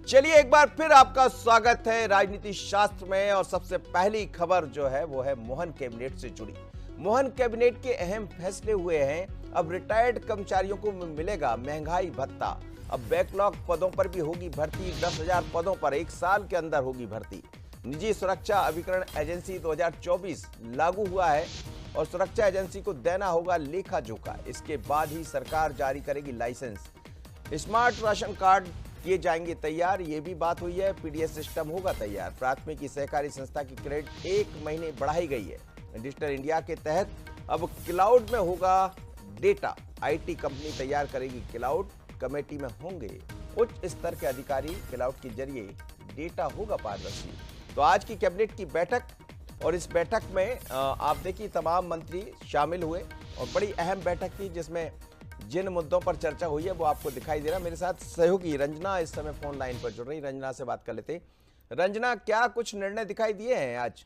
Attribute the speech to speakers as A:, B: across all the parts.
A: चलिए एक बार फिर आपका स्वागत है राजनीति शास्त्र में। और सबसे पहली खबर जो है वो है मोहन कैबिनेट से जुड़ी। मोहन कैबिनेट के अहम फैसले हुए हैं। अब रिटायर्ड कर्मचारियों को मिलेगा महंगाई भत्ता। अब बैकलॉग पदों पर भी होगी भर्ती। 10,000 पदों पर 1 साल के अंदर होगी भर्ती। निजी सुरक्षा अभिकरण एजेंसी 2024 लागू हुआ है और सुरक्षा एजेंसी को देना होगा लेखा जोखा। इसके बाद ही सरकार जारी करेगी लाइसेंस। स्मार्ट राशन कार्ड किए जाएंगे तैयार, ये भी बात हुई है। पीडीएस सिस्टम होगा तैयार। प्राथमिक सहकारी संस्था की क्रेडिट 1 महीने बढ़ाई गई है। डिजिटल इंडिया के तहत अब क्लाउड में होगा डेटा। आईटी कंपनी तैयार करेगी क्लाउड। कमेटी में होंगे उच्च स्तर के अधिकारी। क्लाउड के जरिए डेटा होगा पारदर्शी। तो आज की कैबिनेट की बैठक, और इस बैठक में आप देखिए तमाम मंत्री शामिल हुए और बड़ी अहम बैठक थी जिसमें जिन मुद्दों पर चर्चा हुई है वो आपको दिखाई दे रहा है। मेरे साथ सहयोगी रंजना इस समय फोन लाइन पर जुड़ रही। रंजना से बात कर लेते हैं। रंजना, क्या कुछ निर्णय दिखाई दिए हैं आज?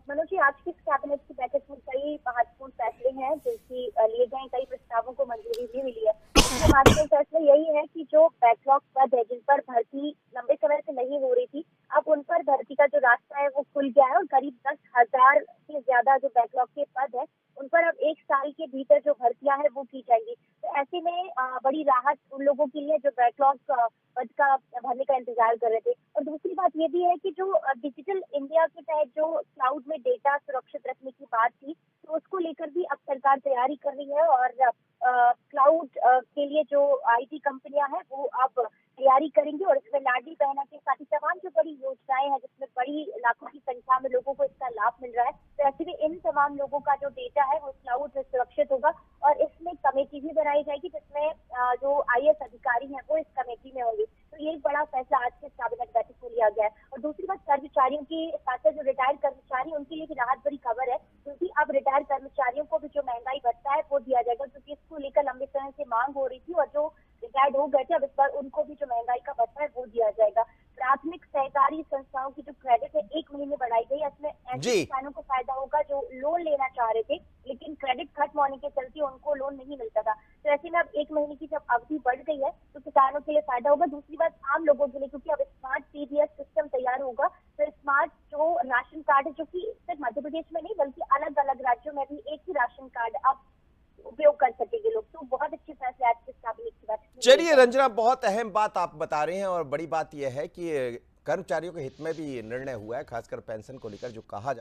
B: मनोज जी, आज की कैबिनेट की बैठक में कई महत्वपूर्ण फैसले हैं जो कि लिए गए। कई प्रस्तावों को मंजूरी भी मिली है। ये महत्वपूर्ण फैसला यही है कि जो बैकलॉग पद है जिन पर भर्ती लंबे समय से नहीं हो रही थी, अब उन पर भर्ती का जो रास्ता है वो खुल गया है और करीब 10,000 से ज्यादा जो बैकलॉग के पद है उन पर अब 1 साल के भीतर जो भर्तियां हैं वो की जाएंगी। तो ऐसे में बड़ी राहत उन लोगों के लिए जो बैकलॉग पद का भरने का इंतजार कर रहे थे। और दूसरी बात ये भी है कि जो डिजिटल इंडिया के तहत जो क्लाउड में डेटा सुरक्षित रखने की बात थी, तो उसको लेकर भी अब सरकार तैयारी कर रही है और क्लाउड के लिए जो आईटी कंपनियां हैं वो अब तैयारी करेंगी। और इसमें लाडली बहना के साथ ही तमाम जो बड़ी योजनाएं हैं जिसमें बड़ी लाखों की संख्या में लोगों को इसका लाभ मिल रहा है, तो ऐसे में इन तमाम लोगों का जो डेटा है वो क्लाउड में सुरक्षित होगा। और इसमें कमेटी भी बनाई जाएगी जिसमें जो आईएएस अधिकारी हैं वो इस कमेटी में होंगे। तो ये एक बड़ा फैसला आज के कैबिनेट बैठक में लिया गया है। और दूसरी बात, कर्मचारियों की साथ साथ जो रिटायर्ड कर्मचारी उनके लिए भी राहत भरी खबर है, क्योंकि अब रिटायर्ड कर्मचारियों को भी जो महंगाई भत्ता है वो दिया जाएगा, क्योंकि इसको लेकर लंबे समय से मांग हो रही थी। और जो रिटायर्ड हो गए थे अब इस बार उनको भी जो महंगाई का भत्ता है वो दिया जाएगा। प्राथमिक सहकारी संस्थाओं की जो क्रेडिट है 1 महीने बढ़ाई गई। इसमें ऐसे किसानों को फायदा होगा जो लोन लेना चाह रहे थे लेकिन क्रेडिट खत्म होने के चलते उनको लोन नहीं मिलता था। तो ऐसे में अब 1 महीने की जब अवधि बढ़ गई है तो किसानों के लिए फायदा होगा। दूसरी बात, आम लोगों के लिए, क्योंकि अब स्मार्ट पीडीएस सिस्टम तैयार होगा, तो स्मार्ट जो राशन कार्ड है जो कि सिर्फ मध्य प्रदेश में नहीं बल्कि अलग अलग राज्यों में भी एक ही राशन कार्ड अब उपयोग कर सकेंगे लोग। तो बहुत अच्छे फैसले आज के कैबिनेट की बात।
A: चलिए रंजना, बहुत अहम बात आप बता रहे हैं और बड़ी बात यह है कि कर्मचारियों के हित में भी निर्णय हुआ है, खासकर पेंशन को लेकर जो कहा